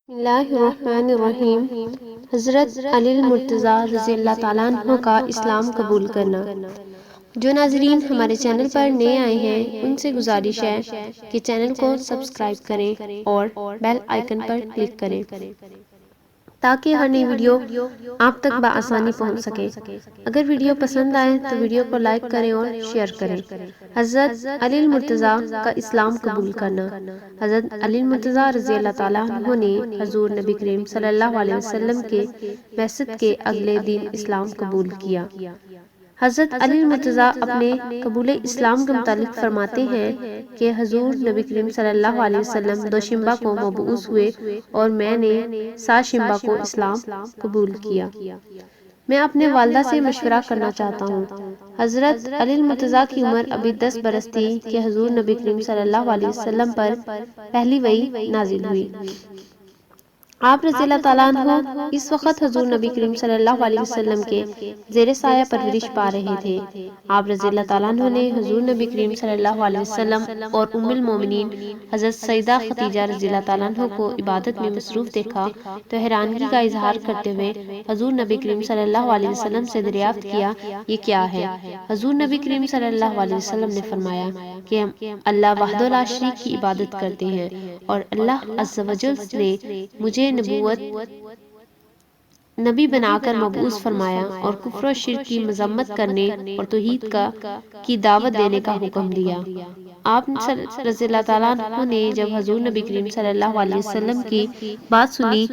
بسم اللہ الرحمن الرحیم۔ حضرت علی المرتضیٰ رضی اللہ تعالیٰ عنہ کا اسلام قبول کرنا۔ جو ناظرین ہمارے چینل پر نئے آئے ہیں ان سے گزارش ہے کہ چینل کو سبسکرائب کریں اور بیل آئیکن پر کلک کریں تاکہ ہر نئی ویڈیو آپ تک بآسانی پہنچ سکے۔ اگر ویڈیو پسند آئے تو ویڈیو کو لائک کریں اور شیئر کریں۔ حضرت علی المرتضیٰ کا اسلام قبول کرنا۔ حضرت علی المرتضیٰ رضی اللہ تعالیٰ عنہ نے حضور نبی کریم صلی اللہ علیہ وسلم کے بعثت کے اگلے دن اسلام قبول کیا۔ حضرت علی المرتضیٰ اپنے قبول اسلام کے متعلق فرماتے ہیں کہ حضور نبی کریم صلی اللہ علیہ وسلم دوشنبہ کو مبعوث ہوئے اور میں نے سات شنبہ کو اسلام قبول کیا۔ میں اپنے والدہ سے مشورہ کرنا چاہتا ہوں۔ حضرت علی المرتضیٰ کی عمر ابھی 10 برس تھی کہ حضور نبی کریم صلی اللہ علیہ وسلم پر پہلی وحی نازل ہوئی۔ آپ رضی اللہ تعالیٰ عنہ اس وقت حضور نبی کریم صلی اللہ علیہ وسلم کے زیر سایہ پرورش پا رہے تھے۔ آپ رضی اللہ تعالیٰ عنہ نے حضور نبی کریم صلی اللہ علیہ وسلم اور ام المومنین حضرت سیدہ خدیجہ رضی اللہ تعالیٰ عنہ کو عبادت میں مصروف دیکھا تو حیرانگی کا اظہار کرتے ہوئے حضور نبی کریم صلی اللہ علیہ وسلم سے دریافت کیا، یہ کیا ہے؟ حضور نبی کریم صلی اللہ علیہ وسلم نے فرمایا کہ ہم اللہ وحدہ لا شریک کی عبادت کرتے ہیں اور اللہ عز و جل نے مجھے نبوت نبی بنا کر مبعوث فرمایا اور کفر و شرک کی مذمت کرنے اور توحید کی دعوت دینے کا حکم دیا۔ آپ رضی اللہ تعالیٰ عنہ نے جب حضور نبی کریم صلی اللہ علیہ وسلم کی بات سنی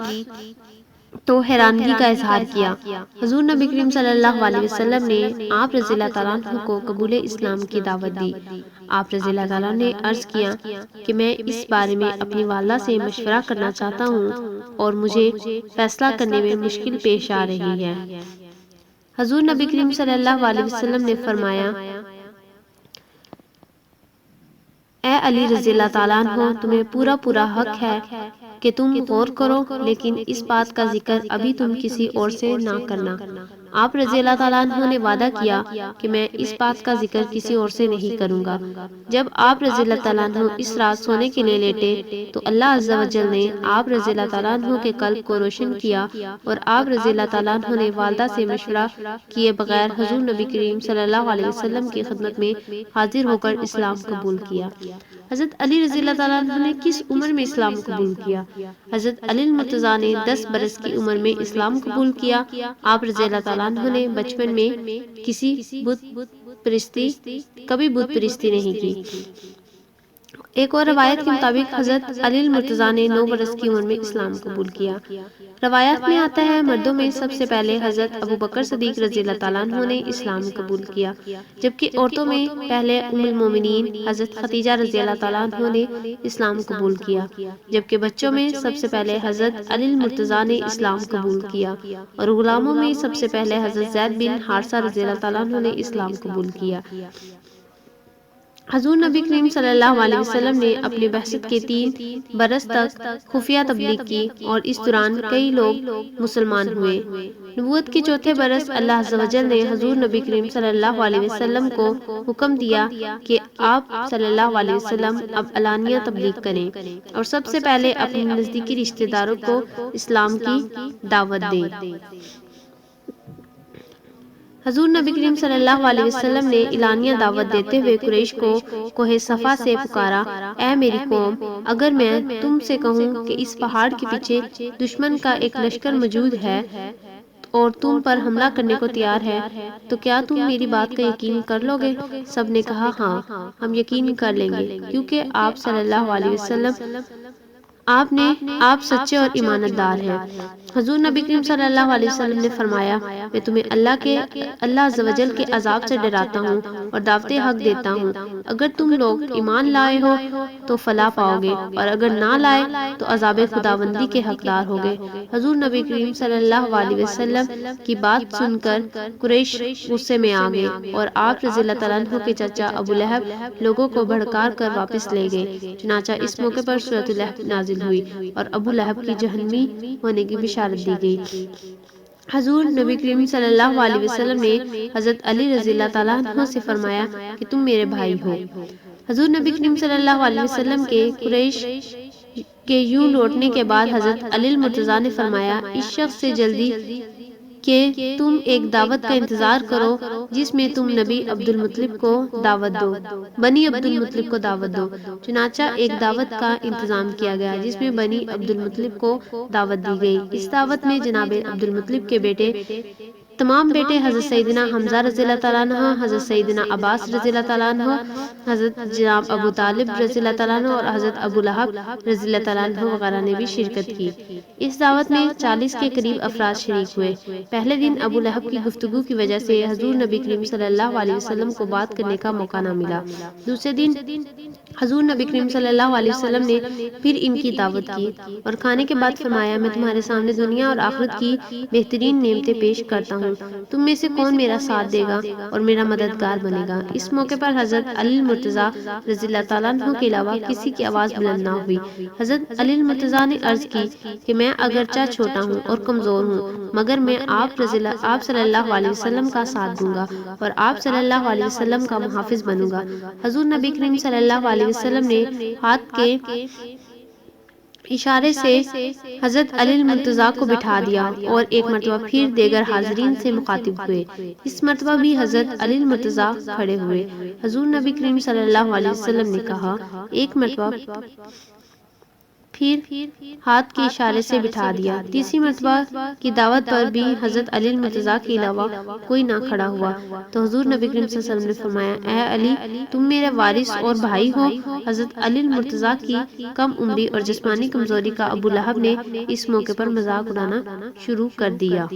تو حیرانگی کا اظہار کیا۔ حضور نبی کریم صلی اللہ علیہ وسلم نے آپ رضی اللہ تعالیٰ عنہ کو قبول اسلام کی دعوت دی۔ آپ رضی اللہ تعالیٰ نے عرض کیا کہ میں اس بارے میں اپنی والدہ سے مشورہ کرنا چاہتا ہوں اور مجھے فیصلہ کرنے میں مشکل پیش آ رہی ہے۔ حضور نبی کریم صلی اللہ علیہ وسلم نے فرمایا، اے علی رضی اللہ تعالیٰ عنہ، تمہیں پورا حق ہے کہ تم غور کرو، لیکن اس بات کا ذکر ابھی تم کسی اور سے نہ کرنا۔ آپ رضی اللہ تعالیٰ عنہ نے وعدہ کیا کہ میں اس بات کا ذکر کسی اور سے نہیں کروں گا۔ جب آپ رضی اللہ تعالیٰ عنہ اس رات سونے کے لیے لیٹے تو اللہ عز و جل نے آپ رضی اللہ تعالیٰ عنہ کے قلب کو روشن کیا اور آپ رضی اللہ تعالیٰ عنہ نے والدہ سے مشورہ کیے بغیر حضور نبی کریم صلی اللہ علیہ وسلم کی خدمت میں حاضر ہو کر اسلام قبول کیا۔ حضرت علی رضی اللہ تعالیٰ عنہ نے کس عمر میں اسلام قبول کیا؟ حضرت علی المرتضیٰ نے 10 برس کی عمر میں اسلام قبول کیا۔ آپ رضی اللہ تعالیٰ عنہ نے بچپن میں کبھی بت پرستی نہیں کی۔ ایک اور روایت کے مطابق حضرت علی المرتضیٰ نے 9 برس کی عمر میں اسلام قبول کیا۔ روایات میں آتا ہے مردوں میں سب سے پہلے حضرت ابو بکر صدیق رضی اللہ تعالیٰ عنہ نے اسلام قبول کیا، جبکہ عورتوں میں پہلے ام المومنین حضرت خدیجہ رضی اللہ تعالیٰ عنہ نے اسلام قبول کیا، جبکہ بچوں میں سب سے پہلے حضرت علی المرتضیٰ نے اسلام قبول کیا اور غلاموں میں سب سے پہلے حضرت زید بن حارثہ رضی اللہ تعالیٰ عنہ نے اسلام قبول کیا۔ حضور نبی کریم صلی اللہ علیہ وسلم نے اپنی بعثت کے 3 برس تک خفیہ تبلیغ کی اور اس دوران کئی لوگ مسلمان ہوئے۔ نبوت کے چوتھے برس اللہ عز و جل نے حضور نبی کریم صلی اللہ علیہ وسلم کو حکم دیا کہ آپ صلی اللہ علیہ وسلم اب علانیہ تبلیغ کریں اور سب سے پہلے اپنے نزدیکی رشتہ داروں کو اسلام کی دعوت دیں۔ حضور نبی کریم صلی اللہ علیہ وسلم نے اعلانیہ دعوت دیتے ہوئے قریش کو کوہ صفا سے پکارا، اے میری قوم، اگر میں تم سے کہوں کہ اس پہاڑ کے پیچھے دشمن کا ایک لشکر موجود ہے اور تم پر حملہ کرنے کو تیار ہے تو کیا تم میری بات کا یقین کر لو گے؟ سب نے کہا ہاں، ہم یقین کر لیں گے، کیونکہ آپ صلی اللہ علیہ وسلم آپ سچے اور ایمانت دار ہیں۔ حضور نبی کریم صلی اللہ علیہ وسلم نے فرمایا، میں تمہیں اللہ عز و جل کے عذاب سے ڈراتا ہوں اور دعوت حق دیتا ہوں۔ اگر تم لوگ ایمان لائے ہو تو فلاح پاؤ گے اور اگر نہ لائے تو عذاب خداوندی کے حقدار ہوگے۔ حضور نبی کریم صلی اللہ علیہ وسلم کی بات سن کر قریش غصے میں آ گئے اور آپ رضی اللہ تعالیٰ عنہ کے چچا ابو لہب لوگوں کو بھڑکا کر واپس لے گئے۔ چنانچہ اس موقع پر سورۃ لہب نازل ہوئی اور ابو لہب کی جہنمی ہونے کی بشارت دی گئی۔ حضور نبی کریم صلی اللہ علیہ وسلم نے حضرت علی رضی اللہ تعالیٰ عنہ سے فرمایا کہ تم میرے بھائی ہو۔ حضور نبی کریم صلی اللہ علیہ وسلم کے قریش کے یوں لوٹنے کے بعد حضرت علی المرتضیٰ نے فرمایا اس شخص سے جلدی کہ تم ایک دعوت کا انتظار کرو جس میں تم نبی عبد المطلب کو دعوت دو، بنی عبد المطلب کو دعوت دو۔ چنانچہ ایک دعوت کا انتظام کیا گیا جس میں بنی عبد المطلب کو دعوت دی گئی۔ اس دعوت میں جناب عبد المطلب کے بیٹے، تمام بیٹے حضرت سیدنا حمزہ رضی اللہ تعالیٰ عنہ، حضرت سیدنا عباس رضی اللہ تعالیٰ عنہ، حضرت جناب ابو طالب رضی اللہ تعالیٰ عنہ اور حضرت ابو لہب رضی اللہ تعالیٰ عنہ وغیرہ نے بھی شرکت کی۔ اس دعوت میں 40 کے قریب افراد شریک ہوئے۔ پہلے دن ابو لہب کی گفتگو کی وجہ سے حضور نبی کریم صلی اللہ علیہ وسلم کو بات کرنے کا موقع نہ ملا۔ دوسرے دن حضور نبی کریم صلی اللہ علیہ وسلم نے پھر ان کی دعوت کی اور کھانے کے بعد فرمایا میں تمہارے سامنے دنیا اور آخرت کی بہترین نعمتیں پیش کرتا ہوں، تم میں سے کون میرا ساتھ دے گا اور میرا مددگار بنے گا؟ اس موقع پر حضرت علی المرتضیٰ رضی اللہ تعالیٰ عنہ کے علاوہ کسی کی آواز بلند نہ ہوئی۔ حضرت علی المرتضیٰ نے عرض کی کہ میں اگرچہ چھوٹا ہوں اور کمزور ہوں مگر میں آپ صلی اللہ علیہ وسلم کا ساتھ دوں گا اور آپ صلی اللہ علیہ وسلم کا محافظ بنوں گا۔ حضور نبی کریم صلی اللہ علیہ وسلم نے ہاتھ کے اشارے سے حضرت علی المرتضیٰ کو بٹھا دیا اور ایک مرتبہ پھر دیگر حاضرین سے مخاطب ہوئے۔ اس مرتبہ بھی حضرت علی المرتضیٰ کھڑے ہوئے۔ حضور نبی کریم صلی اللہ علیہ وسلم نے کہا ایک مرتبہ پھر ہاتھ کے اشارے سے بٹھا دیا۔ تیسری مرتبہ کی دعوت پر بھی حضرت علی المرتضیٰ کے علاوہ کوئی نہ کھڑا ہوا تو حضور نبی کریم صلی اللہ علیہ وسلم نے فرمایا اے علی تم میرے وارث اور بھائی ہو۔ حضرت علی المرتضیٰ کی کم عمری اور جسمانی کمزوری کا ابو لہب نے اس موقع پر مذاق اڑانا شروع کر دیا۔